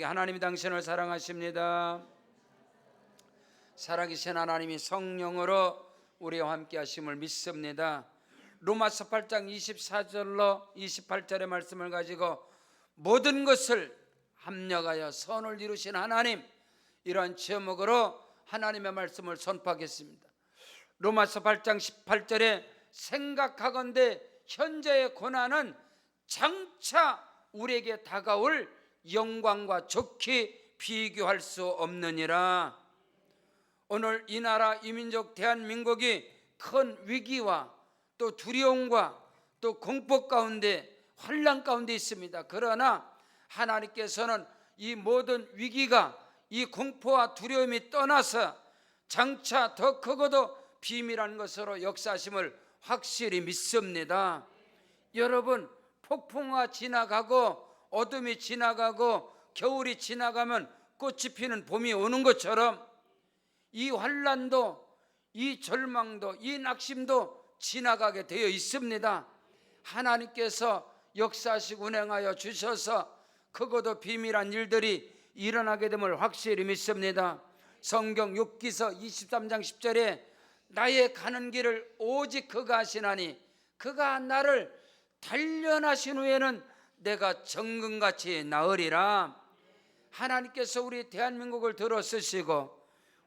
하나님이 당신을 사랑하십니다. 살아계신 하나님이 성령으로 우리와 함께 하심을 믿습니다. 로마서 8장 24절로 28절의 말씀을 가지고 모든 것을 합력하여 선을 이루신 하나님, 이러한 제목으로 하나님의 말씀을 선포하겠습니다. 로마서 8장 18절에 생각하건대 현재의 고난은 장차 우리에게 다가올 영광과 좋게 비교할 수 없느니라. 오늘 이 나라 이 민족 대한민국이 큰 위기와 또 두려움과 또 공포 가운데, 환난 가운데 있습니다. 그러나 하나님께서는 이 모든 위기가, 이 공포와 두려움이 떠나서 장차 더 크고도 비밀한 것으로 역사하심을 확실히 믿습니다. 여러분, 폭풍우가 지나가고 어둠이 지나가고 겨울이 지나가면 꽃이 피는 봄이 오는 것처럼 이 환난도, 이 절망도, 이 낙심도 지나가게 되어 있습니다. 하나님께서 역사하시고 운행하여 주셔서 크고도 비밀한 일들이 일어나게 됨을 확실히 믿습니다. 성경 욥기서 23장 10절에 나의 가는 길을 오직 그가 아시나니 그가 나를 단련하신 후에는 내가 정금같이 나으리라. 하나님께서 우리 대한민국을 들어 쓰시고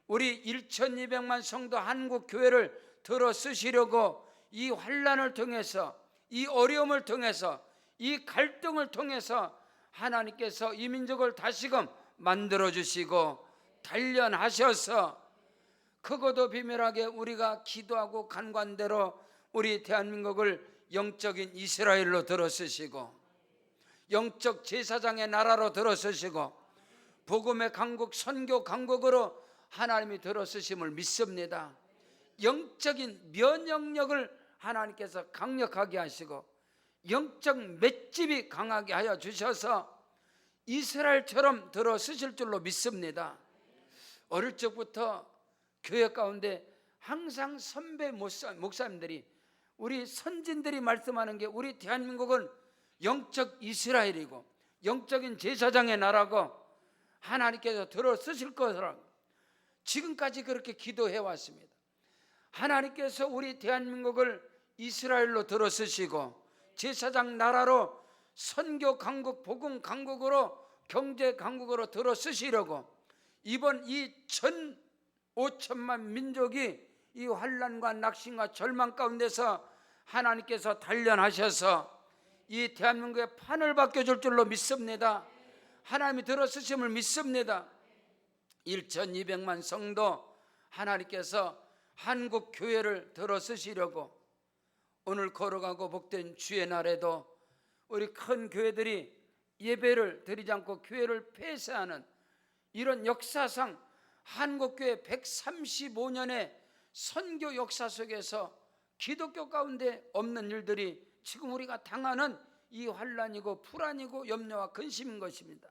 우리 1200만 성도 한국교회를 들어 쓰시려고 이 환난을 통해서, 이 어려움을 통해서, 이 갈등을 통해서 하나님께서 이 민족을 다시금 만들어 주시고 단련하셔서 크고도 비밀하게 우리가 기도하고 간관대로 우리 대한민국을 영적인 이스라엘로 들어 쓰시고 영적 제사장의 나라로 들어 쓰시고 복음의 강국, 선교 강국으로 하나님이 들어 쓰심을 믿습니다. 영적인 면역력을 하나님께서 강력하게 하시고 영적 맷집이 강하게 하여 주셔서 이스라엘처럼 들어 쓰실 줄로 믿습니다. 어릴 적부터 교회 가운데 항상 선배 목사님들이, 우리 선진들이 말씀하는 게 우리 대한민국은 영적 이스라엘이고 영적인 제사장의 나라고 하나님께서 들어 쓰실 것이라고 지금까지 그렇게 기도해 왔습니다. 하나님께서 우리 대한민국을 이스라엘로 들어 쓰시고 제사장 나라로, 선교 강국, 복음 강국으로, 경제 강국으로 들어 쓰시려고 이번 이 5천만 민족이 이 환난과 낙심과 절망 가운데서 하나님께서 단련하셔서 이 대한민국의 판을 바꿔줄 줄로 믿습니다. 하나님이 들어 쓰심을 믿습니다. 1200만 성도 하나님께서 한국 교회를 들어 쓰시려고 오늘 걸어가고 복된 주의 날에도 우리 큰 교회들이 예배를 드리지 않고 교회를 폐쇄하는 이런 역사상 한국교회 135년의 선교 역사 속에서 기독교 가운데 없는 일들이 지금 우리가 당하는 이 환난이고 불안이고 염려와 근심인 것입니다.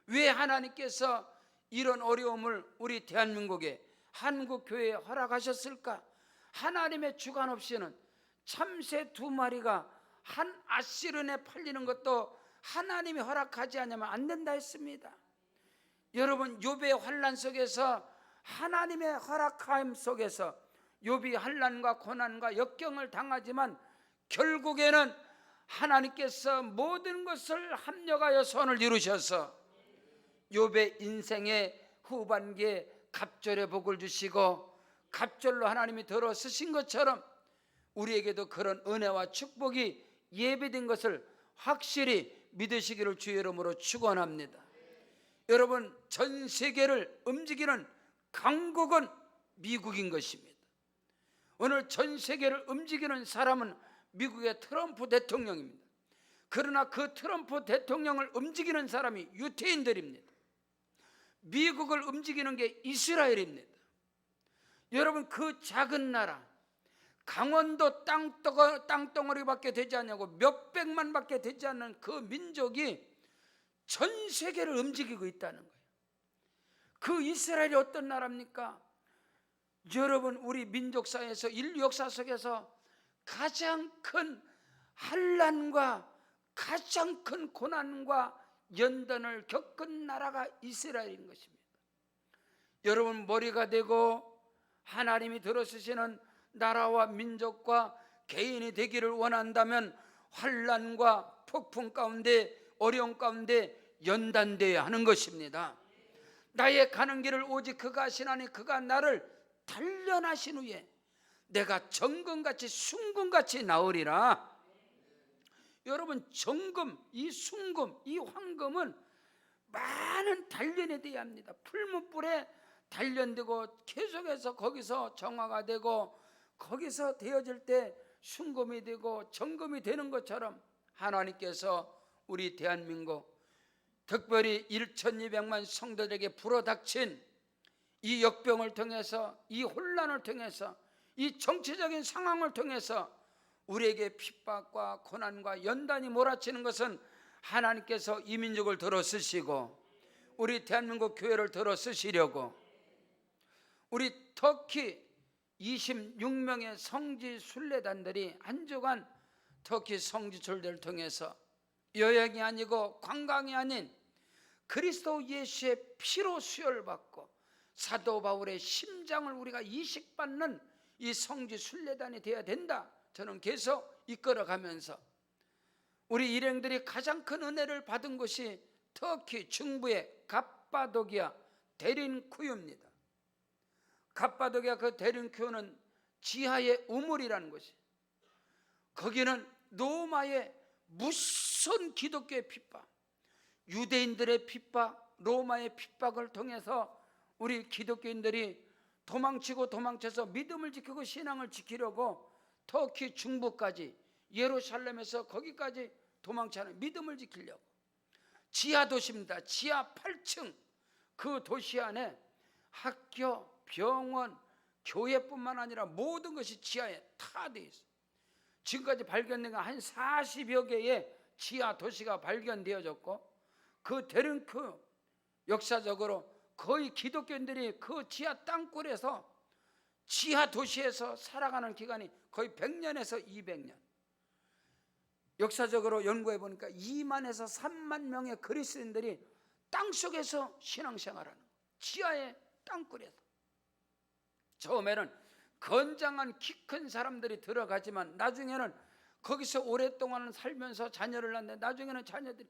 왜 하나님께서 이런 어려움을 우리 대한민국에, 한국교회에 허락하셨을까? 하나님의 주관 없이는 참새 2마리가 한 아시른에 팔리는 것도 하나님이 허락하지 않으면 안 된다 했습니다. 여러분, 욥의 환난 속에서 하나님의 허락함 속에서 욥이 환난과 고난과 역경을 당하지만 결국에는 하나님께서 모든 것을 합력하여 선을 이루셔서 욥의 인생의 후반기에 갑절의 복을 주시고 갑절로 하나님이 들어 쓰신 것처럼 우리에게도 그런 은혜와 축복이 예비된 것을 확실히 믿으시기를 주의 이름으로 축원합니다. 여러분, 전 세계를 움직이는 강국은 미국인 것입니다. 오늘 전 세계를 움직이는 사람은 미국의 트럼프 대통령입니다. 그러나 그 트럼프 대통령을 움직이는 사람이 유태인들입니다. 미국을 움직이는 게 이스라엘입니다. 여러분, 그 작은 나라, 강원도 땅덩어리밖에 되지 않냐고 몇백만밖에 되지 않는 그 민족이 전 세계를 움직이고 있다는 거예요. 그 이스라엘이 어떤 나라입니까? 여러분, 우리 민족사에서, 인류 역사 속에서 가장 큰 환난과 가장 큰 고난과 연단을 겪은 나라가 이스라엘인 것입니다. 여러분, 머리가 되고 하나님이 들어서시는 나라와 민족과 개인이 되기를 원한다면 환난과 폭풍 가운데, 어려움 가운데 연단되어야 하는 것입니다. 나의 가는 길을 오직 그가 하시나니 그가 나를 단련하신 후에 내가 정금같이 순금같이 나으리라. 여러분, 정금, 이 순금, 이 황금은 많은 단련에 대해야 합니다. 풀무불에 단련되고 계속해서 거기서 정화가 되고 거기서 되어질 때 순금이 되고 정금이 되는 것처럼 하나님께서 우리 대한민국, 특별히 1200만 성도들에게 불어닥친 이 역병을 통해서, 이 혼란을 통해서, 이 정치적인 상황을 통해서 우리에게 핍박과 고난과 연단이 몰아치는 것은 하나님께서 이 민족을 들어 쓰시고 우리 대한민국 교회를 들어 쓰시려고 우리 터키 26명의 성지 순례단들이 한 주간 터키 성지철들을 통해서 여행이 아니고 관광이 아닌 그리스도 예수의 피로 수혈받고 사도 바울의 심장을 우리가 이식받는 이 성지 순례단이 되어야 된다. 저는 계속 이끌어가면서 우리 일행들이 가장 큰 은혜를 받은 곳이 터키 중부의 갑바도기아 데린쿠유입니다. 갑바도기아 그 데린쿠유는 지하의 우물이라는 것이, 거기는 로마의 무슨 기독교의 핍박, 유대인들의 핍박, 로마의 핍박을 통해서 우리 기독교인들이 도망치고 도망쳐서 믿음을 지키고 신앙을 지키려고 터키 중부까지 예루살렘에서 거기까지 도망치는 믿음을 지키려고 지하 도시입니다. 지하 8층 그 도시 안에 학교, 병원, 교회뿐만 아니라 모든 것이 지하에 다 돼 있어요. 지금까지 발견된 건 한 40여 개의 지하 도시가 발견되어졌고 그 데른큐 역사적으로 거의 기독교인들이 그 지하 땅굴에서 지하 도시에서 살아가는 기간이 거의 100년에서 200년. 역사적으로 연구해 보니까 2만에서 3만 명의 그리스도인들이 땅속에서 신앙생활하는 거예요. 지하의 땅굴에서. 처음에는 건장한 키 큰 사람들이 들어가지만 나중에는 거기서 오랫동안 살면서 자녀를 낳는데 나중에는 자녀들이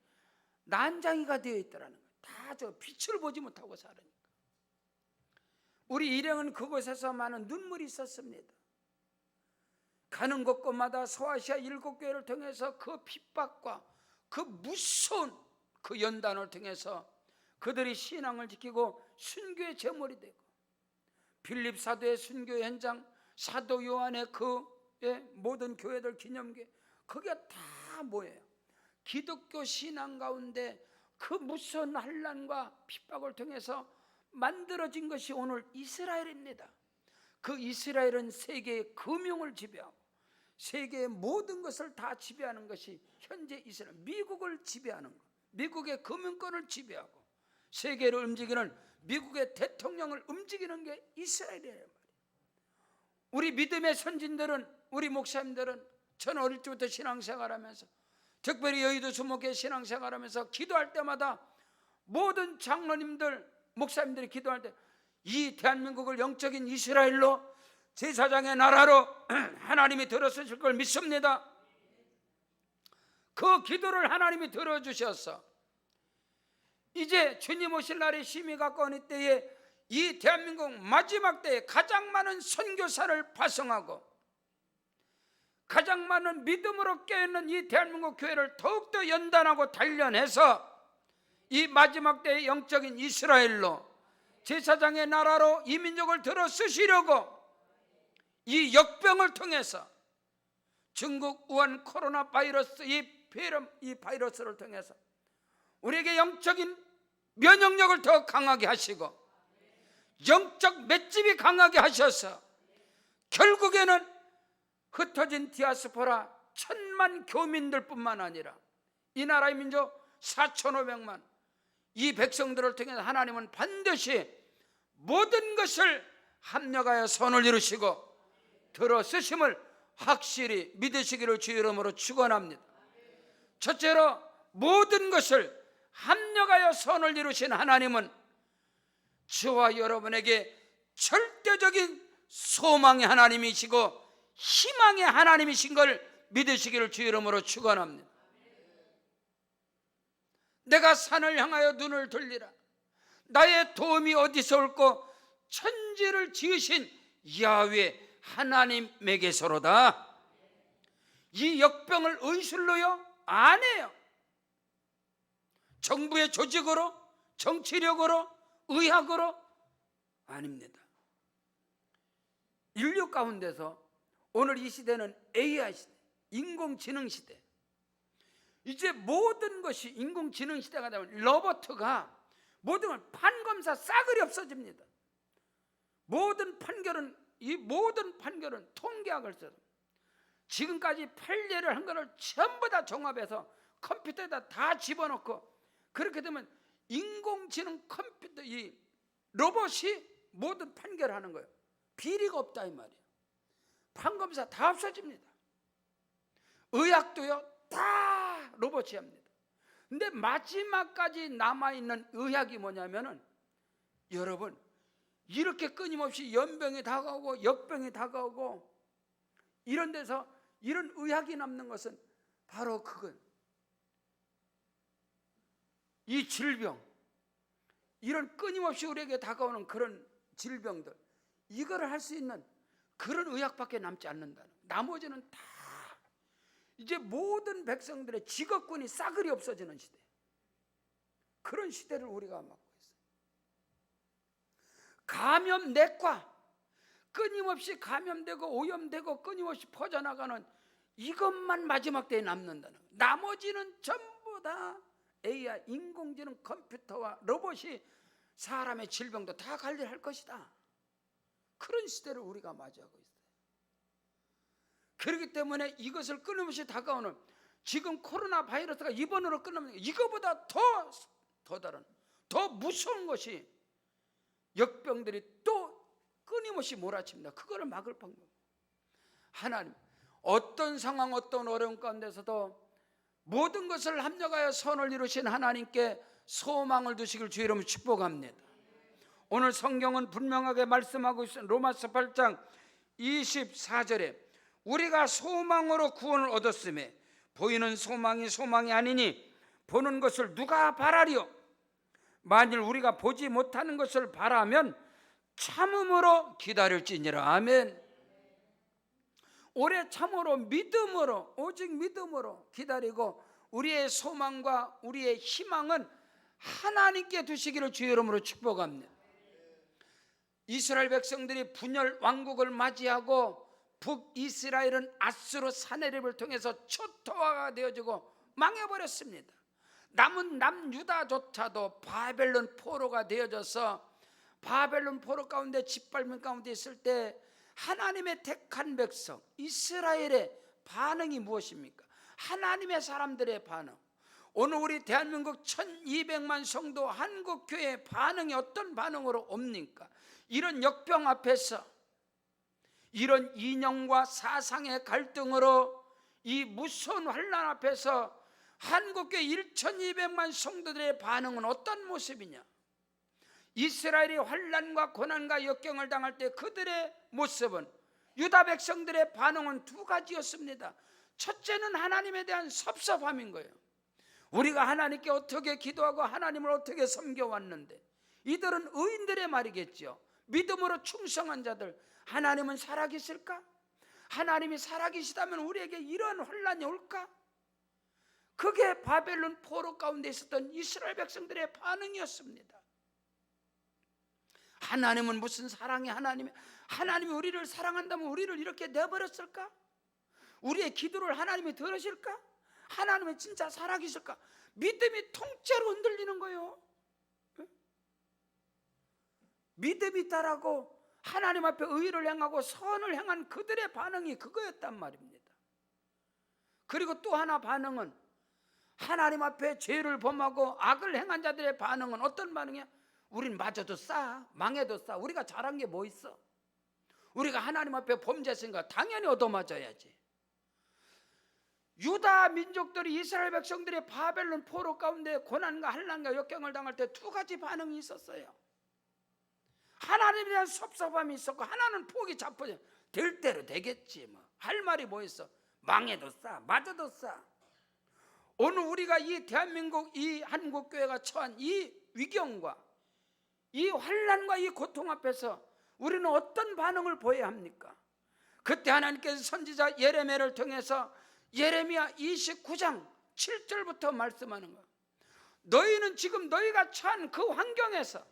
난장이가 되어 있더라는 거예요. 다 저 빛을 보지 못하고 살으니까. 우리 일행은 그곳에서 많은 눈물이 있었습니다. 가는 곳곳마다 소아시아 7교회를 통해서 그 핍박과 그 무서운 그 연단을 통해서 그들이 신앙을 지키고 순교의 제물이 되고, 빌립 사도의 순교 현장, 사도 요한의 그 모든 교회들 기념교회, 거기가 다 뭐예요? 기독교 신앙 가운데 그 무서운 환난과 핍박을 통해서 만들어진 것이 오늘 이스라엘입니다. 그 이스라엘은 세계의 금융을 지배하고 세계의 모든 것을 다 지배하는 것이 현재 이스라엘, 미국을 지배하는 것, 미국의 금융권을 지배하고 세계를 움직이는 미국의 대통령을 움직이는 게 이스라엘이에요 말이에요. 우리 믿음의 선진들은, 우리 목사님들은, 저는 어릴 때부터 신앙생활하면서 특별히 여의도 주목회 신앙생활하면서 기도할 때마다 모든 장로님들, 목사님들이 기도할 때 이 대한민국을 영적인 이스라엘로, 제사장의 나라로 하나님이 들어서실 걸 믿습니다. 그 기도를 하나님이 들어주셔서 이제 주님 오실 날의 심히 가까운 이때에 이 대한민국 마지막 때에 가장 많은 선교사를 파송하고 가장 많은 믿음으로 깨어있는 이 대한민국 교회를 더욱더 연단하고 단련해서 이 마지막 때의 영적인 이스라엘로, 제사장의 나라로 이 민족을 들어 쓰시려고 이 역병을 통해서 중국 우한 코로나 바이러스 이 바이러스를 통해서 우리에게 영적인 면역력을 더 강하게 하시고 영적 맷집이 강하게 하셔서 결국에는 흩어진 디아스포라 1000만 교민들뿐만 아니라 이 나라의 민족 4500만 이 백성들을 통해서 하나님은 반드시 모든 것을 합력하여 선을 이루시고 들어 쓰심을 확실히 믿으시기를 주의 이름으로 축원합니다. 첫째로 모든 것을 합력하여 선을 이루신 하나님은 저와 여러분에게 절대적인 소망의 하나님이시고 희망의 하나님이신 걸 믿으시기를 주 이름으로 축원합니다. 내가 산을 향하여 눈을 돌리라. 나의 도움이 어디서 올꼬? 천지를 지으신 야훼 하나님에게서로다. 이 역병을 의술로요? 안 해요. 정부의 조직으로, 정치력으로, 의학으로? 아닙니다. 인류 가운데서 오늘 이 시대는 AI 시대, 인공지능 시대. 이제 모든 것이 인공지능 시대가 되면 로봇가 모든 걸 판검사 싸그리 없어집니다. 모든 판결은 통계학을 써서 지금까지 판례를 한 거를 전부 다 종합해서 컴퓨터에다 다 집어넣고, 그렇게 되면 인공지능 컴퓨터 이 로봇이 모든 판결을 하는 거예요. 비리가 없다 이 말이에요. 판검사 다 없어집니다. 의학도요 다 로봇이 합니다. 근데 마지막까지 남아있는 의학이 뭐냐면은, 여러분, 이렇게 끊임없이 연병이 다가오고 역병이 다가오고 이런 데서 이런 의학이 남는 것은 바로 그건 이 질병, 이런 끊임없이 우리에게 다가오는 그런 질병들, 이거를 할 수 있는 그런 의학밖에 남지 않는다는, 나머지는 다 이제 모든 백성들의 직업군이 싸그리 없어지는 시대, 그런 시대를 우리가 맞고 있어요. 감염내과, 끊임없이 감염되고 오염되고 끊임없이 퍼져나가는 이것만 마지막 때에 남는다는 거예요. 나머지는 전부 다 AI, 인공지능 컴퓨터와 로봇이 사람의 질병도 다 관리할 것이다. 그런 시대를 우리가 맞이하고 있어요. 그렇기 때문에 이것을 끊임없이 다가오는, 지금 코로나 바이러스가 입원으로 끝나면 이거보다 더 다른, 더 무서운 것이 역병들이 또 끊임없이 몰아칩니다. 그거를 막을 방법, 하나님 어떤 상황, 어떤 어려운 가운데서도 모든 것을 합력하여 선을 이루신 하나님께 소망을 두시길 주 이름으로 축복합니다. 오늘 성경은 분명하게 말씀하고 있어요. 로마서 8장 24절에 우리가 소망으로 구원을 얻었음에 보이는 소망이 소망이 아니니 보는 것을 누가 바라리요? 만일 우리가 보지 못하는 것을 바라면 참음으로 기다릴지니라. 아멘. 오래 참으로 믿음으로, 오직 믿음으로 기다리고 우리의 소망과 우리의 희망은 하나님께 두시기를 주 이름으로 축복합니다. 이스라엘 백성들이 분열 왕국을 맞이하고 북이스라엘은 아수르 사내립을 통해서 초토화가 되어지고 망해버렸습니다. 남은 남유다조차도 바벨론 포로가 되어져서 바벨론 포로 가운데 짓밟힌 가운데 있을 때 하나님의 택한 백성 이스라엘의 반응이 무엇입니까? 하나님의 사람들의 반응. 오늘 우리 대한민국 1200만 성도 한국교회의 반응이 어떤 반응으로 옵니까? 이런 역병 앞에서, 이런 이념과 사상의 갈등으로 이 무서운 환난 앞에서 한국교회 1200만 성도들의 반응은 어떤 모습이냐? 이스라엘이 환난과 고난과 역경을 당할 때 그들의 모습은, 유다 백성들의 반응은 두 가지였습니다. 첫째는 하나님에 대한 섭섭함인 거예요. 우리가 하나님께 어떻게 기도하고 하나님을 어떻게 섬겨왔는데, 이들은 의인들의 말이겠죠. 믿음으로 충성한 자들, 하나님은 살아계실까? 하나님이 살아계시다면 우리에게 이런 혼란이 올까? 그게 바벨론 포로 가운데 있었던 이스라엘 백성들의 반응이었습니다. 하나님은 무슨 사랑의 하나님이 우리를 사랑한다면 우리를 이렇게 내버렸을까? 우리의 기도를 하나님이 들으실까? 하나님은 진짜 살아계실까? 믿음이 통째로 흔들리는 거예요. 믿음이 있다라고 하나님 앞에 의를 행하고 선을 행한 그들의 반응이 그거였단 말입니다. 그리고 또 하나 반응은, 하나님 앞에 죄를 범하고 악을 행한 자들의 반응은 어떤 반응이야? 우린 맞아도 싸, 망해도 싸. 우리가 잘한 게 뭐 있어? 우리가 하나님 앞에 범죄했으니까 당연히 얻어맞아야지. 유다 민족들이, 이스라엘 백성들이 바벨론 포로 가운데 고난과 환난과 역경을 당할 때 두 가지 반응이 있었어요. 하나님에 대한 섭섭함이 있었고, 하나는 포기 자포자, 될 대로 되겠지 뭐. 할 말이 뭐 있어. 망해도 싸, 맞아도 싸. 오늘 우리가 이 대한민국, 이 한국교회가 처한 이 위경과 이 환난과 이 고통 앞에서 우리는 어떤 반응을 보여야 합니까? 그때 하나님께서 선지자 예레미야를 통해서 예레미야 29장 7절부터 말씀하는 거예요. 너희는 지금 너희가 처한 그 환경에서,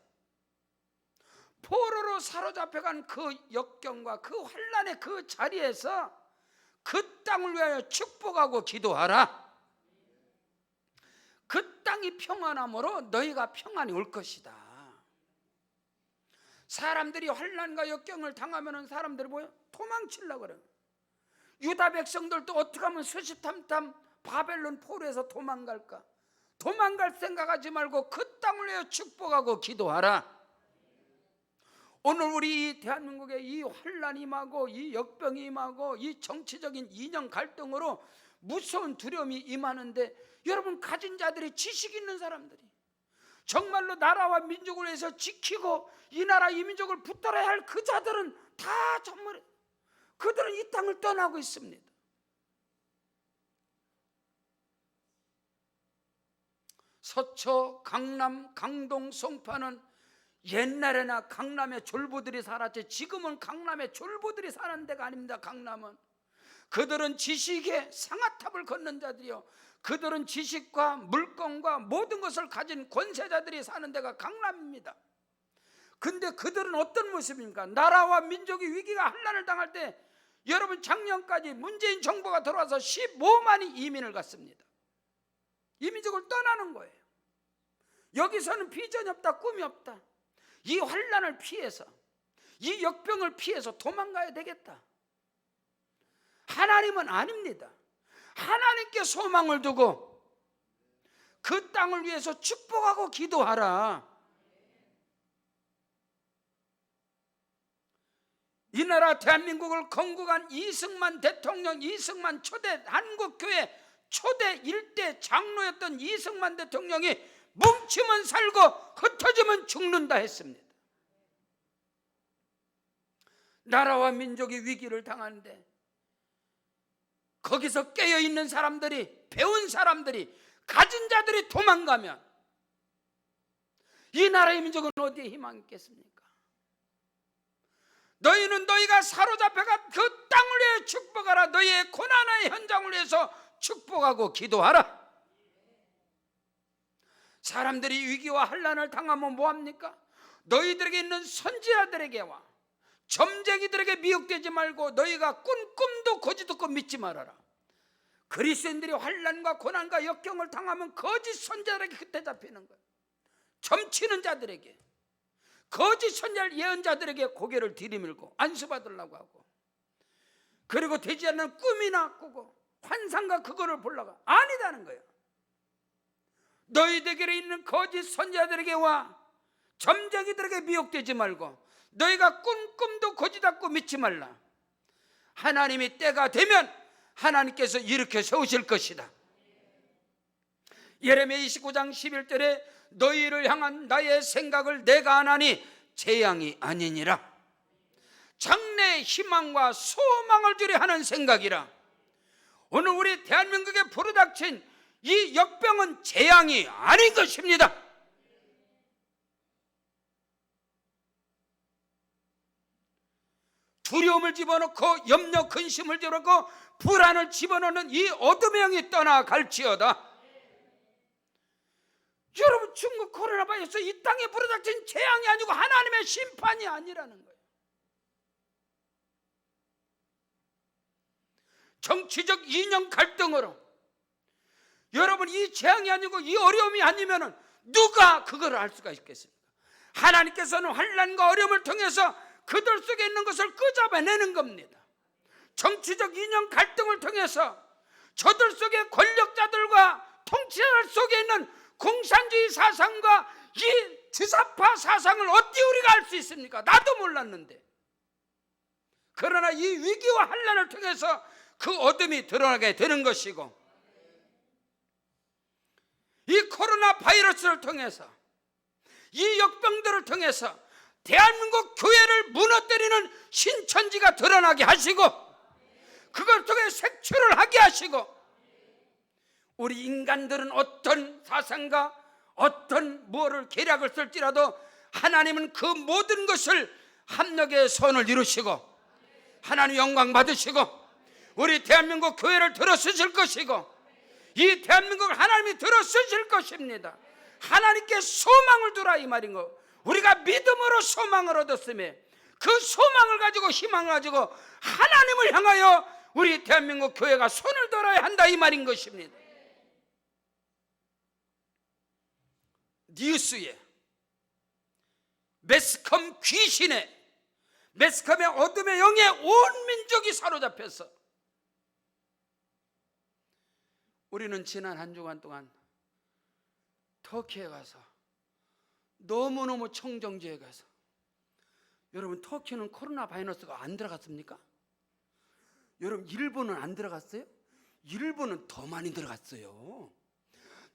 포로로 사로잡혀간 그 역경과 그 환난의 그 자리에서 그 땅을 위하여 축복하고 기도하라. 그 땅이 평안함으로 너희가 평안이 올 것이다. 사람들이 환난과 역경을 당하면 사람들이 뭐예요? 도망치려고 그래요. 유다 백성들도 어떻게 하면 수시탐탐 바벨론 포로에서 도망갈까? 도망갈 생각하지 말고 그 땅을 위해 축복하고 기도하라. 오늘 우리 이 대한민국에 이 환난이 임하고 이 역병이 임하고 이 정치적인 이념 갈등으로 무서운 두려움이 임하는데, 여러분 가진 자들이, 지식 있는 사람들이 정말로 나라와 민족을 위해서 지키고 이 나라 이 민족을 붙들어야 할 그 자들은 다 정말 그들은 이 땅을 떠나고 있습니다. 서초, 강남, 강동, 송파는 옛날에나 강남에 졸부들이 살았지, 지금은 강남에 졸부들이 사는 데가 아닙니다. 강남은 그들은 지식의 상아탑을 걷는 자들이요, 그들은 지식과 물건과 모든 것을 가진 권세자들이 사는 데가 강남입니다. 근데 그들은 어떤 모습입니까? 나라와 민족이 위기가 환난을 당할 때, 여러분 작년까지 문재인 정부가 들어와서 15만이 이민을 갔습니다. 이 민족을 떠나는 거예요. 여기서는 비전이 없다, 꿈이 없다. 이 환난을 피해서, 이 역병을 피해서 도망가야 되겠다. 하나님은 아닙니다. 하나님께 소망을 두고 그 땅을 위해서 축복하고 기도하라. 이 나라 대한민국을 건국한 이승만 대통령, 이승만 초대 한국교회 초대 1대 장로였던 이승만 대통령이 뭉치면 살고 흩어지면 죽는다 했습니다. 나라와 민족이 위기를 당하는데 거기서 깨어있는 사람들이, 배운 사람들이, 가진 자들이 도망가면 이 나라의 민족은 어디에 희망이 있겠습니까? 너희는 너희가 사로잡혀간 그 땅을 위해 축복하라. 너희의 고난의 현장을 위해서 축복하고 기도하라. 사람들이 위기와 환난을 당하면 뭐합니까? 너희들에게 있는 선지자들에게와 점쟁이들에게 미혹되지 말고 너희가 꾼 꿈도 거짓 듣고 믿지 말아라. 그리스도인들이 환난과 고난과 역경을 당하면 거짓 선지자들에게 그때 잡히는 거예요. 점치는 자들에게, 거짓 선지자 예언자들에게 고개를 들이밀고 안수받으려고 하고, 그리고 되지 않는 꿈이나 꾸고 환상과 그거를 보려고 아니다는 거예요. 너희들에게 있는 거짓 선지자들에게와 점쟁이들에게 미혹되지 말고 너희가 꾼 꿈도 거짓 않고 믿지 말라. 하나님이 때가 되면 하나님께서 일으켜 세우실 것이다. 예레미야 29장 11절에 너희를 향한 나의 생각을 내가 아나니 재앙이 아니니라. 장래의 희망과 소망을 주려 하는 생각이라. 오늘 우리 대한민국에 불어닥친 이 역병은 재앙이 아닌 것입니다. 두려움을 집어넣고 염려 근심을 집어넣고 불안을 집어넣는 이 어둠의 영이 떠나갈지어다. 여러분, 중국 코로나 바이러스 이 땅에 불어닥친 재앙이 아니고 하나님의 심판이 아니라는 거예요. 정치적 이념 갈등으로 여러분, 이 재앙이 아니고 이 어려움이 아니면 누가 그걸 알 수가 있겠습니까? 하나님께서는 환난과 어려움을 통해서 그들 속에 있는 것을 끄잡아내는 겁니다. 정치적 이념 갈등을 통해서 저들 속에 권력자들과 통치자들 속에 있는 공산주의 사상과 이 주사파 사상을 어떻게 우리가 알 수 있습니까? 나도 몰랐는데. 그러나 이 위기와 환난을 통해서 그 어둠이 드러나게 되는 것이고, 이 코로나 바이러스를 통해서, 이 역병들을 통해서 대한민국 교회를 무너뜨리는 신천지가 드러나게 하시고, 그걸 통해 색출을 하게 하시고, 우리 인간들은 어떤 사상과 어떤 뭐를 계략을 쓸지라도 하나님은 그 모든 것을 합력의 선을 이루시고 하나님 영광 받으시고 우리 대한민국 교회를 들어쓰실 것이고 이 대한민국을 하나님이 들어쓰실 것입니다. 하나님께 소망을 두라 이 말인 거. 우리가 믿음으로 소망을 얻었음에 그 소망을 가지고 희망을 가지고 하나님을 향하여 우리 대한민국 교회가 손을 들어야 한다 이 말인 것입니다. 뉴스에 매스컴 귀신에 매스컴의 어둠의 영에 온 민족이 사로잡혀서 우리는 지난 한 주간 동안 터키에 가서 너무너무 청정지에 가서, 여러분 터키는 코로나 바이러스가 안 들어갔습니까? 여러분 일본은 안 들어갔어요? 일본은 더 많이 들어갔어요.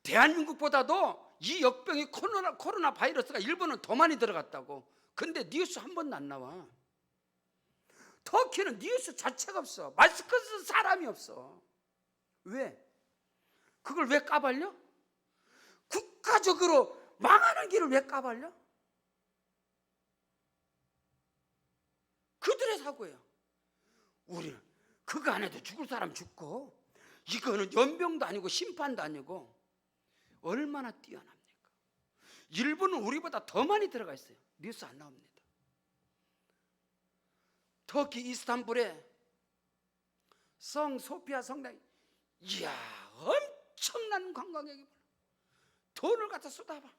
대한민국보다도 이 역병이 코로나 바이러스가 일본은 더 많이 들어갔다고. 근데 뉴스 한 번도 안 나와. 터키는 뉴스 자체가 없어. 마스크 쓴 사람이 없어. 왜? 그걸 왜 까발려? 국가적으로 망하는 길을 왜 까발려? 그들의 사고예요. 우리는 그거 안 해도 죽을 사람 죽고, 이거는 연병도 아니고 심판도 아니고 얼마나 뛰어납니까? 일본은 우리보다 더 많이 들어가 있어요. 뉴스 안 나옵니다. 터키 이스탄불에 성 소피아 성당, 이야 엄청난 관광객이 돈을 갖다 쏟아봐.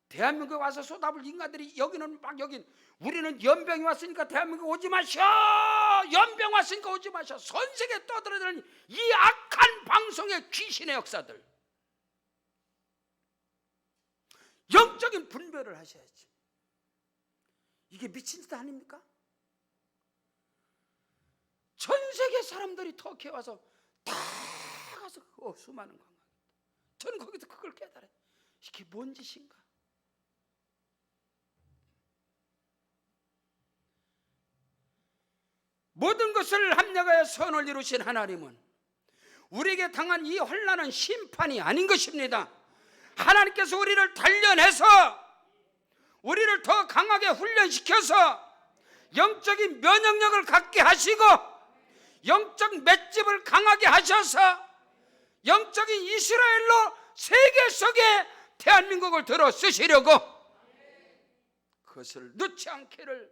대한민국에 와서 쏟아볼 인간들이 여기는 막 여긴 우리는 연병이 왔으니까 대한민국 오지 마셔, 연병 왔으니까 오지 마셔. 전 세계에 떠들어대는 이 악한 방송의 귀신의 역사들, 영적인 분별을 하셔야지. 이게 미친 짓 아닙니까? 전 세계 사람들이 터키에 와서 다 가서 수많은 관광. 저는 거기서 그걸 깨달아요. 이게 뭔 짓인가? 모든 것을 합력하여 선을 이루신 하나님은 우리에게 당한 이 혼란은 심판이 아닌 것입니다. 하나님께서 우리를 단련해서 우리를 더 강하게 훈련시켜서 영적인 면역력을 갖게 하시고 영적 맷집을 강하게 하셔서 영적인 이스라엘로 세계 속에 대한민국을 들어 쓰시려고 그것을 늦지 않기를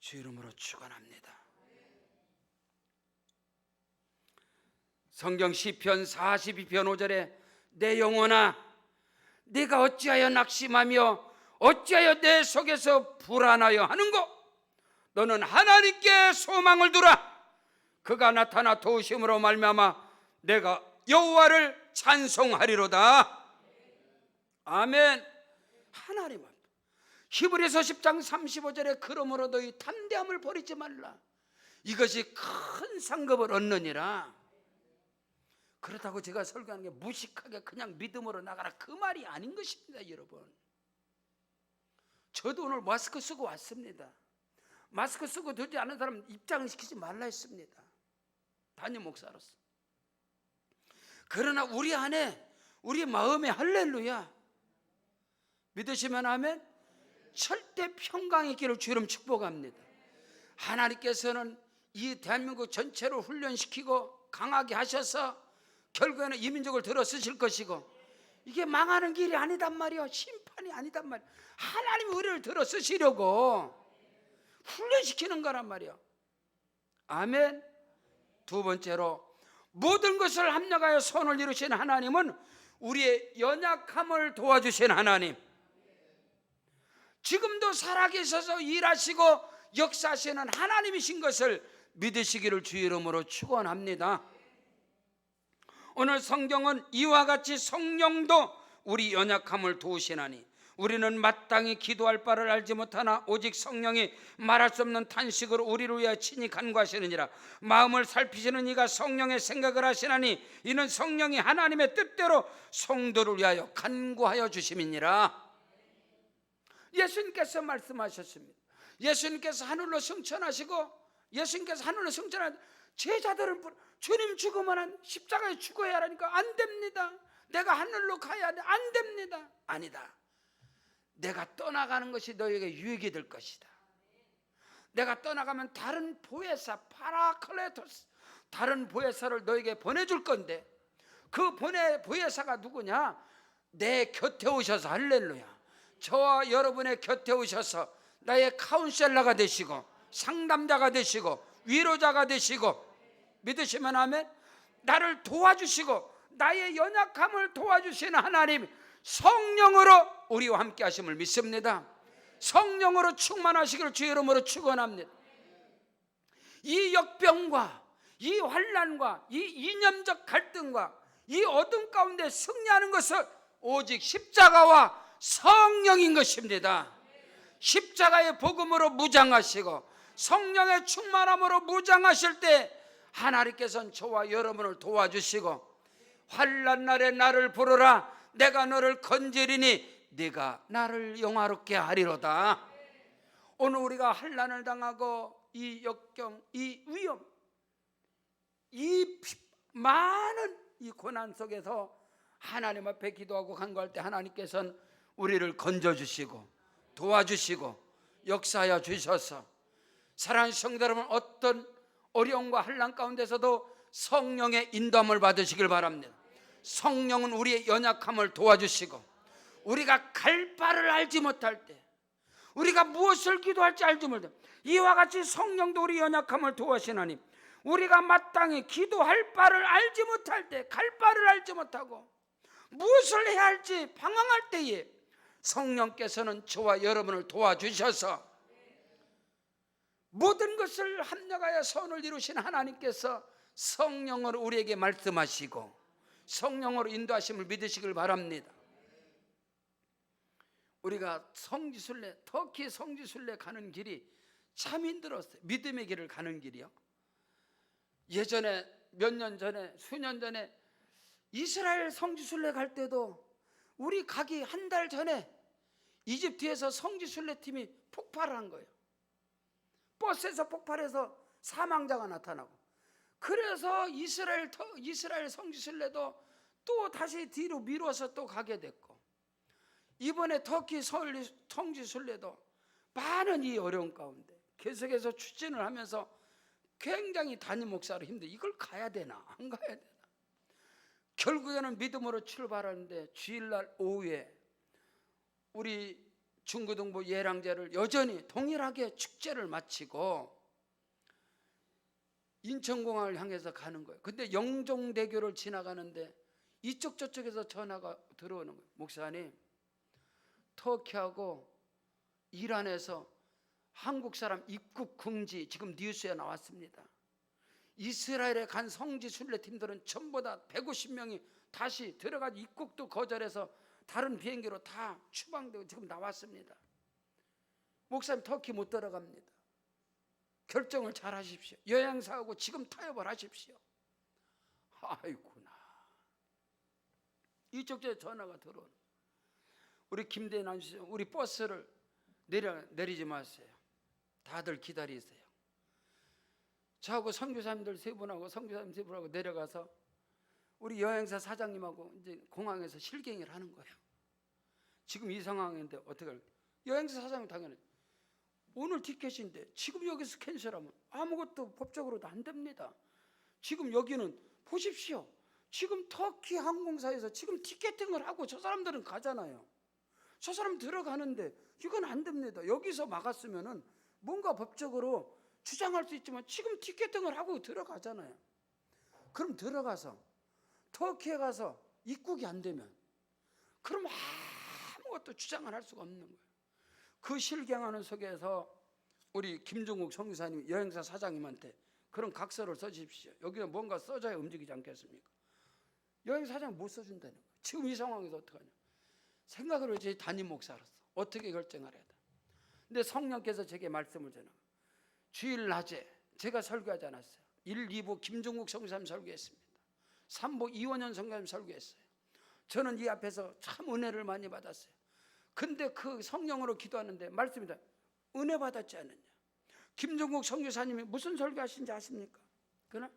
주 이름으로 축원합니다. 성경 시편 42편 5절에 내 영혼아 네가 어찌하여 낙심하며 어찌하여 내 속에서 불안하여 하는고? 너는 하나님께 소망을 두라. 그가 나타나 도우심으로 말미암아 내가 여호와를 찬송하리로다. 아멘. 하나님은 히브리서 10장 35절에 그러므로 너희 담대함을 버리지 말라. 이것이 큰 상급을 얻느니라. 그렇다고 제가 설교하는 게 무식하게 그냥 믿음으로 나가라 그 말이 아닌 것입니다. 여러분, 저도 오늘 마스크 쓰고 왔습니다. 마스크 쓰고 되지 않은 사람 입장을 시키지 말라 했습니다. 담임 목사로서. 그러나 우리 안에 우리 마음에 할렐루야 믿으시면 아멘. 절대 평강의 길을 주름 축복합니다. 하나님께서는 이 대한민국 전체를 훈련시키고 강하게 하셔서 결국에는 이 민족을 들어 쓰실 것이고 이게 망하는 길이 아니단 말이야. 심판이 아니단 말이야. 하나님이 우리를 들어 쓰시려고 훈련시키는 거란 말이야. 아멘. 두 번째로 모든 것을 합력하여 선을 이루신 하나님은 우리의 연약함을 도와주신 하나님, 지금도 살아계셔서 일하시고 역사하시는 하나님이신 것을 믿으시기를 주 이름으로 축원합니다. 오늘 성경은 이와 같이 성령도 우리 연약함을 도우시나니 우리는 마땅히 기도할 바를 알지 못하나 오직 성령이 말할 수 없는 탄식으로 우리를 위하여 친히 간구하시느니라. 마음을 살피시는 이가 성령의 생각을 하시나니 이는 성령이 하나님의 뜻대로 성도를 위하여 간구하여 주심이니라. 예수님께서 말씀하셨습니다. 예수님께서 하늘로 승천하시고 예수님께서 하늘로 승천한 제자들은 주님 죽으면 십자가에 죽어야 하니까 안 됩니다. 내가 하늘로 가야 돼. 안 됩니다. 아니다. 내가 떠나가는 것이 너에게 유익이 될 것이다. 내가 떠나가면 다른 보혜사 파라클레토스, 다른 보혜사를 너에게 보내줄 건데 그 보혜사가 누구냐? 내 곁에 오셔서, 할렐루야, 저와 여러분의 곁에 오셔서 나의 카운셀러가 되시고 상담자가 되시고 위로자가 되시고, 믿으시면 아멘, 나를 도와주시고 나의 연약함을 도와주시는 하나님 성령으로 우리와 함께 하심을 믿습니다. 성령으로 충만하시기를 주의 이름으로 축원합니다. 이 역병과 이 환난과 이 이념적 갈등과 이 어둠 가운데 승리하는 것은 오직 십자가와 성령인 것입니다. 십자가의 복음으로 무장하시고 성령의 충만함으로 무장하실 때 하나님께서는 저와 여러분을 도와주시고, 환난 날에 나를 부르라, 내가 너를 건지리니 네가 나를 영화롭게 하리로다. 오늘 우리가 환난을 당하고 이 역경, 이 위험, 이 많은 이 고난 속에서 하나님 앞에 기도하고 간구할 때 하나님께서는 우리를 건져주시고 도와주시고 역사하여 주셔서, 사랑하는 성도 여러분, 어떤 어려움과 환난 가운데서도 성령의 인도함을 받으시길 바랍니다. 성령은 우리의 연약함을 도와주시고, 우리가 갈 바를 알지 못할 때, 우리가 무엇을 기도할지 알지 못할 때, 이와 같이 성령도 우리 연약함을 도와주시나니 우리가 마땅히 기도할 바를 알지 못할 때, 갈 바를 알지 못하고 무엇을 해야 할지 방황할 때에 성령께서는 저와 여러분을 도와주셔서 모든 것을 합력하여 선을 이루신 하나님께서 성령으로 우리에게 말씀하시고 성령으로 인도하심을 믿으시길 바랍니다. 우리가 성지순례, 터키 성지순례 가는 길이 참 힘들었어요. 믿음의 길을 가는 길이요. 예전에 몇 년 전에, 수년 전에 이스라엘 성지순례 갈 때도 우리 가기 한 달 전에 이집트에서 성지순례 팀이 폭발을 한 거예요. 버스에서 폭발해서 사망자가 나타나고, 그래서 이스라엘 성지순례도 또 다시 뒤로 미뤄서 또 가게 됐고, 이번에 터키 성지순례도 많은 이 어려운 가운데 계속해서 추진을 하면서 굉장히 담임 목사로 힘들어. 이걸 가야 되나 안 가야 되나. 결국에는 믿음으로 출발하는데 주일날 오후에 우리 중고등부 예랑제를 여전히 동일하게 축제를 마치고 인천공항을 향해서 가는 거예요. 근데 영종대교를 지나가는데 이쪽 저쪽에서 전화가 들어오는 거예요. 목사님, 터키하고 이란에서 한국 사람 입국 금지 지금 뉴스에 나왔습니다. 이스라엘에 간 성지 순례팀들은 전부 다 150명이 다시 들어가서 입국도 거절해서 다른 비행기로 다 추방되고 지금 나왔습니다. 목사님, 터키 못 들어갑니다. 결정을 잘 하십시오. 여행사하고 지금 타협을 하십시오. 아이구나. 이쪽에 전화가 들어오는. 우리 김대인 아저씨, 우리 버스를 내리지 마세요. 다들 기다리세요. 저하고 선교사님들 세 분하고 선교사님 세 분하고 내려가서 우리 여행사 사장님하고 이제 공항에서 실갱이를 하는 거예요. 지금 이 상황인데 어떻게 할까? 여행사 사장님 당연히 오늘 티켓인데 지금 여기서 캔슬하면 아무것도 법적으로도 안 됩니다. 지금 여기는 보십시오. 지금 터키 항공사에서 지금 티켓팅을 하고 저 사람들은 가잖아요. 저 사람 들어가는데 이건 안 됩니다. 여기서 막았으면은 뭔가 법적으로 주장할 수 있지만 지금 티켓팅을 하고 들어가잖아요. 그럼 들어가서 터키에 가서 입국이 안 되면 그럼 아무것도 주장을 할 수가 없는 거예요. 그 실갱하는 속에서 우리 김종국 선교사님 여행사 사장님한테 그런 각서를 써주십시오. 여기에 뭔가 써줘야 움직이지 않겠습니까? 여행사 사장 못 써준다는 거예요. 지금 이 상황에서 어떡하냐. 생각을 해야지. 담임 목사로서 어떻게 결정을 해야 돼. 근데 성령께서 제게 말씀을 전하고, 주일 낮에 제가 설교하지 않았어요. 1, 2부 김종국 성교사님 설교했습니다. 3부 이원현 성교사님 설교했어요. 저는 이 앞에서 참 은혜를 많이 받았어요. 근데 그 성령으로 기도하는데 말씀이다. 은혜 받았지 않느냐. 김종국 선교사님이 무슨 설교하신지 아십니까? 그날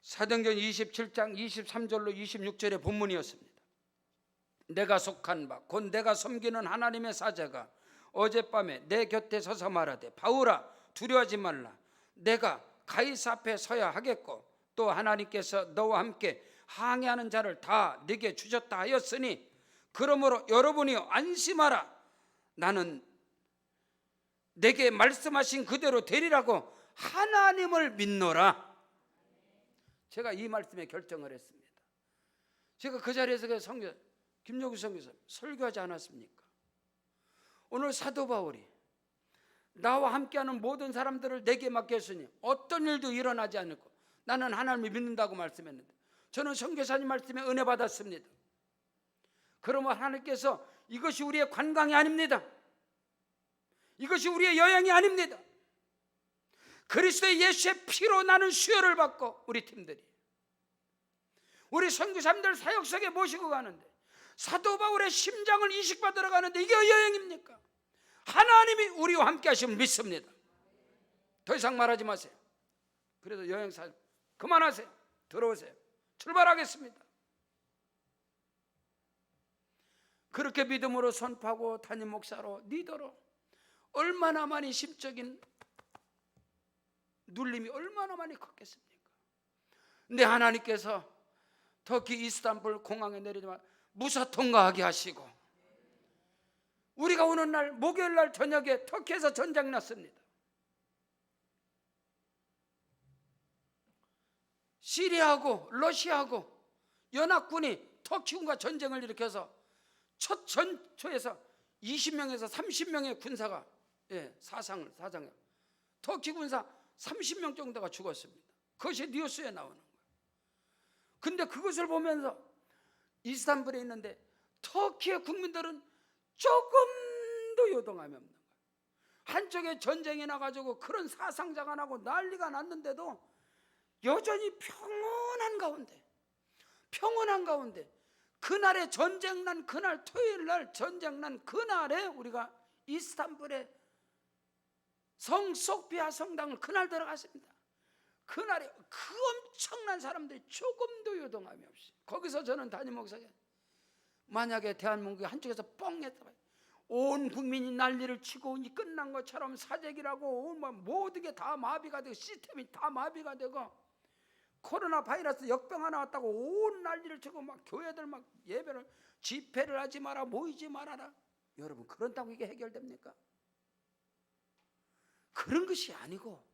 사도행전 27장 23절로 26절의 본문이었습니다. 내가 속한 바 곧 내가 섬기는 하나님의 사자가 어젯밤에 내 곁에 서서 말하되, 바울아 두려워하지 말라. 내가 가이사 앞에 서야 하겠고 또 하나님께서 너와 함께 항해하는 자를 다 네게 주셨다 하였으니 그러므로 여러분이 안심하라. 나는 내게 말씀하신 그대로 되리라고 하나님을 믿노라. 제가 이 말씀에 결정을 했습니다. 제가 그 자리에서 김종국 선교사 설교하지 않았습니까? 오늘 사도 바울이 나와 함께하는 모든 사람들을 내게 맡겼으니 어떤 일도 일어나지 않고 나는 하나님을 믿는다고 말씀했는데, 저는 선교사님 말씀에 은혜 받았습니다. 그러면 하나님께서 이것이 우리의 관광이 아닙니다. 이것이 우리의 여행이 아닙니다. 그리스도의 예수의 피로 나는 수혈을 받고 우리 팀들이 우리 선교사님들 사역석에 모시고 가는데, 사도 바울의 심장을 이식받으러 가는데 이게 여행입니까? 하나님이 우리와 함께 하심을 믿습니다. 더 이상 말하지 마세요. 그래도 여행사 그만하세요. 들어오세요. 출발하겠습니다. 그렇게 믿음으로 선포하고 담임 목사로 리더로 얼마나 많이 심적인 눌림이 얼마나 많이 컸겠습니까? 근데 하나님께서 터키 이스탄불 공항에 내리자마자 무사 통과하게 하시고, 우리가 오는 날 목요일 날 저녁에 터키에서 전쟁 났습니다. 시리아하고 러시아하고 연합군이 터키군과 전쟁을 일으켜서 첫 전초에서 20명에서 30명의 군사가 사상을 터키 군사 30명 정도가 죽었습니다. 그것이 뉴스에 나오는 거예요. 근데 그것을 보면서 이스탄불에 있는데 터키의 국민들은 조금도 요동함이 없는 거예요. 한쪽에 전쟁이 나가지고 그런 사상자가 나고 난리가 났는데도 여전히 평온한 가운데 그날에 전쟁 난 그날 토요일 날 전쟁 난 그날에 우리가 이스탄불에 성 소피아 성당을 그날 들어갔습니다. 그날에 그 엄청난 사람들이 조금도 요동함이 없이, 거기서 저는 담임 목사가 만약에 대한민국이 한쪽에서 뻥 했다, 온 국민이 난리를 치고 끝난 것처럼 사재기라고 모든 게 다 마비가 되고 시스템이 다 마비가 되고 코로나 바이러스 역병 나왔다고 온 난리를 치고 막 교회들 막 예배를 집회를 하지 마라, 모이지 말아라. 여러분, 그런다고 이게 해결됩니까? 그런 것이 아니고,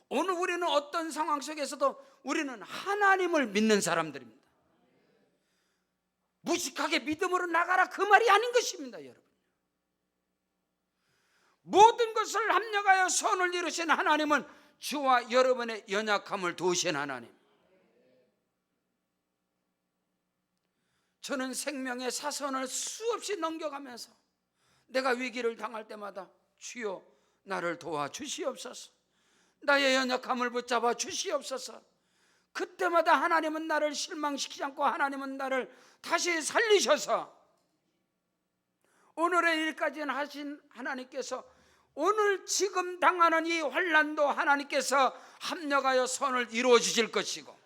오늘 우리는 어떤 상황 속에서도 우리는 하나님을 믿는 사람들입니다. 무식하게 믿음으로 나가라 그 말이 아닌 것입니다. 여러분, 모든 것을 합력하여 선을 이루신 하나님은 주와 여러분의 연약함을 도우신 하나님. 저는 생명의 사선을 수없이 넘겨가면서 내가 위기를 당할 때마다 주여 나를 도와주시옵소서, 나의 연약함을 붙잡아 주시옵소서. 그때마다 하나님은 나를 실망시키지 않고 하나님은 나를 다시 살리셔서 오늘의 일까지는 하신 하나님께서 오늘 지금 당하는 이 환난도 하나님께서 합력하여 선을 이루어 주실 것이고,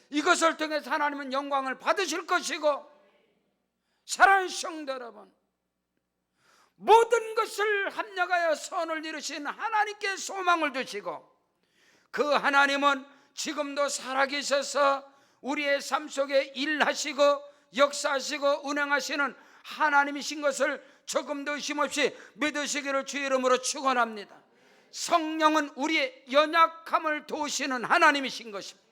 이것을 통해서 하나님은 영광을 받으실 것이고, 사랑하는 성도 여러분, 모든 것을 합력하여 선을 이루신 하나님께 소망을 두시고, 그 하나님은 지금도 살아계셔서 우리의 삶 속에 일하시고 역사하시고 운행하시는 하나님이신 것을 조금도 의심 없이 믿으시기를 주의 이름으로 축원합니다. 성령은 우리의 연약함을 도우시는 하나님이신 것입니다.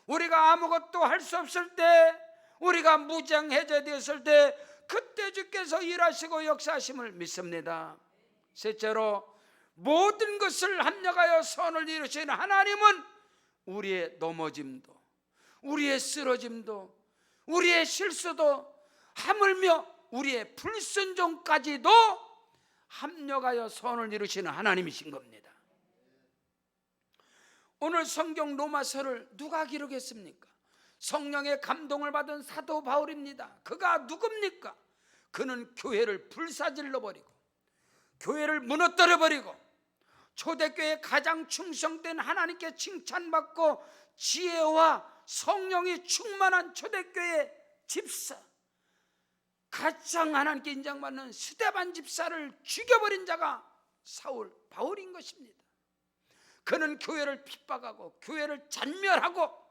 우리가 아무것도 할 수 없을 때, 우리가 무장해제되었을 때 그때 주께서 일하시고 역사하심을 믿습니다. 셋째로, 모든 것을 합력하여 선을 이루시는 하나님은 우리의 넘어짐도, 우리의 쓰러짐도, 우리의 실수도 하물며 우리의 불순종까지도 합력하여 선을 이루시는 하나님이신 겁니다. 오늘 성경 로마서를 누가 기록했습니까? 성령의 감동을 받은 사도 바울입니다. 그가 누굽니까? 그는 교회를 불사질러 버리고 교회를 무너뜨려 버리고 초대교회의 가장 충성된 하나님께 칭찬받고 지혜와 성령이 충만한 초대교회 집사, 가장 하나님께 인정받는 스데반 집사를 죽여버린 자가 사울 바울인 것입니다. 그는 교회를 핍박하고 교회를 잔멸하고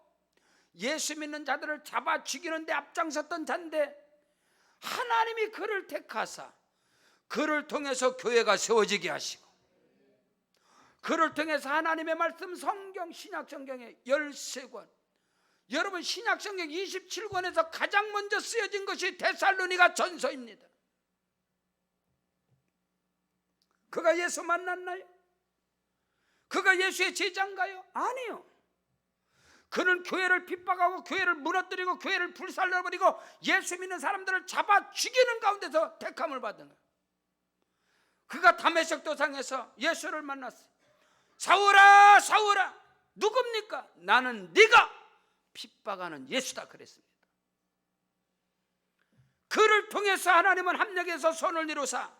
예수 믿는 자들을 잡아 죽이는 데 앞장섰던 자인데 하나님이 그를 택하사 그를 통해서 교회가 세워지게 하시고 그를 통해서 하나님의 말씀 성경 신약성경의 13권, 여러분 신약성경 27권에서 가장 먼저 쓰여진 것이 데살로니가 전서입니다. 그가 예수 만났나요? 그가 예수의 제자인가요? 아니요. 그는 교회를 핍박하고 교회를 무너뜨리고 교회를 불살려버리고 예수 믿는 사람들을 잡아 죽이는 가운데서 택함을 받은 거예요. 그가 다메섹 도상에서 예수를 만났어요. 사울아 사울아 누굽니까? 나는 네가 핍박하는 예수다 그랬습니다. 그를 통해서 하나님은 합력해서 손을 이루사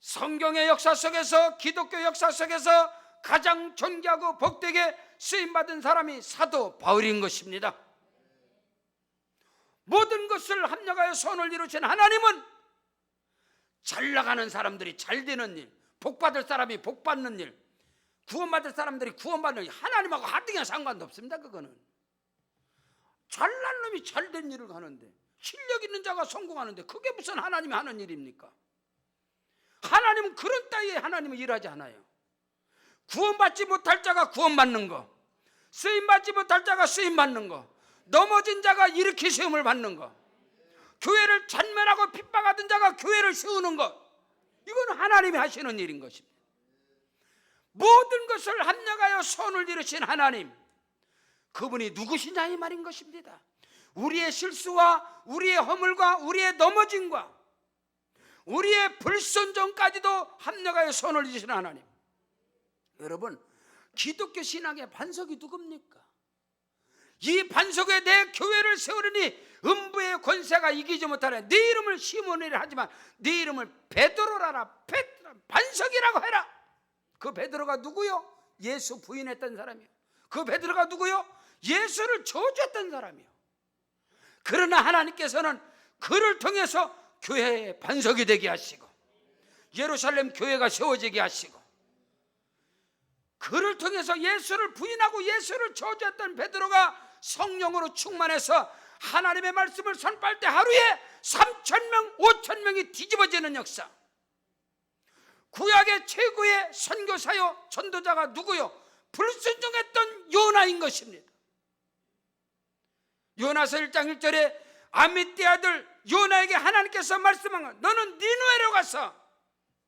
성경의 역사 속에서 기독교 역사 속에서 가장 존귀하고 복되게 쓰임받은 사람이 사도 바울인 것입니다. 모든 것을 합력하여 손을 이루신 하나님은 잘 나가는 사람들이 잘 되는 일, 복받을 사람이 복받는 일, 구원받을 사람들이 구원받는 일, 하나님하고 하등에 상관도 없습니다. 그거는 잘난 놈이 잘된 일을 하는데 실력 있는 자가 성공하는데 그게 무슨 하나님이 하는 일입니까? 하나님은 그런 따위에 하나님은 일하지 않아요. 구원받지 못할 자가 구원받는 거, 쓰임받지 못할 자가 쓰임받는 거, 넘어진 자가 일으키 세움을 받는 거, 교회를 잔멸하고 핍박하던 자가 교회를 세우는 것, 이거는 하나님이 하시는 일인 것입니다. 모든 것을 합력하여 손을 이루신 하나님, 그분이 누구시냐 이 말인 것입니다. 우리의 실수와 우리의 허물과 우리의 넘어짐과 우리의 불순종까지도 합력하여 손을 이루신 하나님. 여러분, 기독교 신앙의 반석이 누굽니까? 이 반석에 내 교회를 세우려니 음부의 권세가 이기지 못하네. 네 이름을 시몬이라 하지만 네 이름을 베드로라라. 반석이라고 해라. 그 베드로가 누구요? 예수 부인했던 사람이요. 그 베드로가 누구요? 예수를 저주했던 사람이요. 그러나 하나님께서는 그를 통해서 교회의 반석이 되게 하시고 예루살렘 교회가 세워지게 하시고 그를 통해서 예수를 부인하고 예수를 저주했던 베드로가 성령으로 충만해서 하나님의 말씀을 선포할 때 하루에 3,000명, 5,000명이 뒤집어지는 역사. 구약의 최고의 선교사요 전도자가 누구요? 불순종했던 요나인 것입니다. 요나서 1장 1절에 아미떼 아들 요나에게 하나님께서 말씀한 것, 너는 니느웨로 가서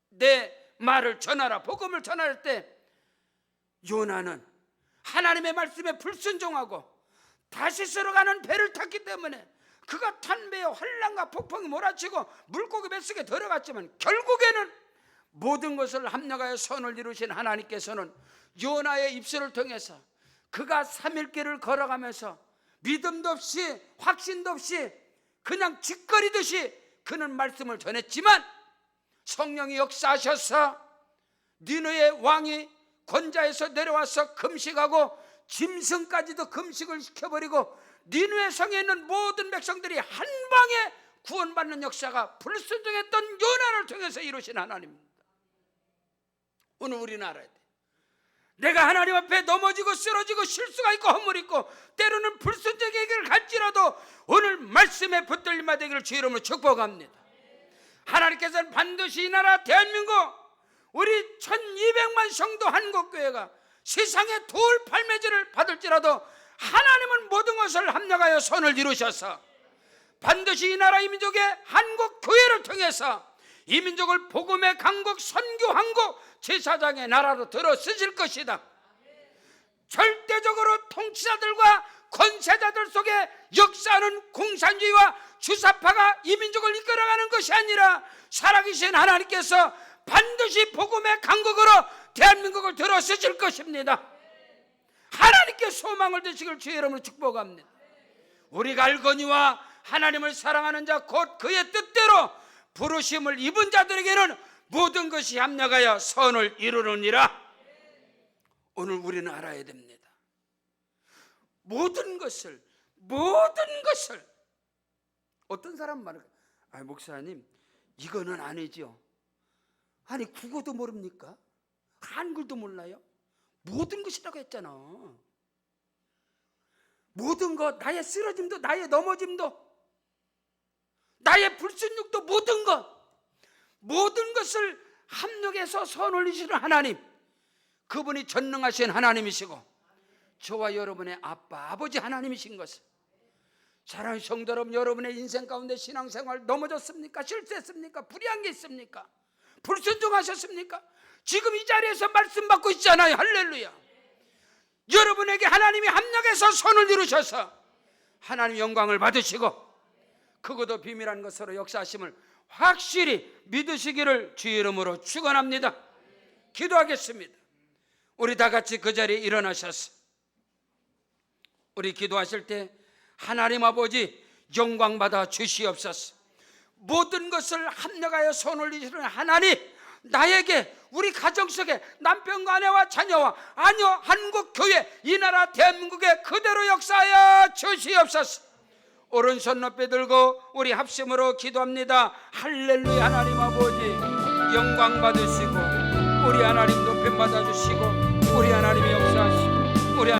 내 말을 전하라, 복음을 전할 때 요나는 하나님의 말씀에 불순종하고 다시스로 가는 배를 탔기 때문에 그가 탄 배에 환란과 폭풍이 몰아치고 물고기 뱃속에 들어갔지만 결국에는 모든 것을 합력하여 선을 이루신 하나님께서는 요나의 입술을 통해서 그가 3일길을 걸어가면서 믿음도 없이 확신도 없이 그냥 짓거리듯이 그는 말씀을 전했지만 성령이 역사하셔서 니느의 왕이 권자에서 내려와서 금식하고 짐승까지도 금식을 시켜버리고 니느의 성에 있는 모든 백성들이 한 방에 구원받는 역사가 불순종했던 요나를 통해서 이루신 하나님입니다. 오늘 우리는 알아야 돼. 내가 하나님 앞에 넘어지고 쓰러지고 실수가 있고 허물이 있고 때로는 불순종의 길을 갈지라도 오늘 말씀에 붙들림마 되기를 주의 이름으로 축복합니다. 하나님께서는 반드시 이 나라 대한민국 우리 1200만 성도 한국교회가 세상의 돌 팔매질을 받을지라도 하나님은 모든 것을 합력하여 손을 이루셔서 반드시 이 나라 이 민족의 한국교회를 통해서 이 민족을 복음의 강국 선교 한국 제사장의 나라로 들어 쓰실 것이다. 절대적으로 통치자들과 권세자들 속에 역사하는 공산주의와 주사파가 이 민족을 이끌어가는 것이 아니라 살아계신 하나님께서 반드시 복음의 강국으로 대한민국을 들어 쓰실 것입니다. 하나님께 소망을 드시길 주의 이름으로 축복합니다. 우리가 알거니와 하나님을 사랑하는 자 곧 그의 뜻대로 부르심을 입은 자들에게는 모든 것이 합력하여 선을 이루느니라. 오늘 우리는 알아야 됩니다. 모든 것을 어떤 사람 말을 목사님 이거는 아니죠. 아니 국어도 모릅니까? 한글도 몰라요? 모든 것이라고 했잖아. 모든 것, 나의 쓰러짐도, 나의 넘어짐도, 나의 불순육도, 모든 것을 합력해서 선 올리시는 하나님, 그분이 전능하신 하나님이시고 저와 여러분의 아빠, 아버지 하나님이신 것을, 사랑하는 성도 여러분, 여러분의 인생 가운데 신앙생활 넘어졌습니까? 실수했습니까? 불의한 게 있습니까? 불순종하셨습니까? 지금 이 자리에서 말씀 받고 있잖아요. 할렐루야. 여러분에게 하나님이 합력해서 손을 이루셔서 하나님 영광을 받으시고 그것도 비밀한 것으로 역사하심을 확실히 믿으시기를 주의 이름으로 축원합니다. 기도하겠습니다. 우리 다 같이 그 자리에 일어나셔서 우리 기도하실 때 하나님 아버지 영광 받아 주시옵소서. 모든 것을 합력하여 손 올리시는 하나님, 나에게, 우리 가정 속에 남편과 아내와 자녀와 한국 교회, 이 나라 대한민국에 그대로 역사하여 주시옵소서. 오른손 높이 들고 우리 합심으로 기도합니다. 할렐루야. 하나님 아버지 영광 받으시고 우리 하나님 높임 받아주시고 우리 하나님이 역사하시고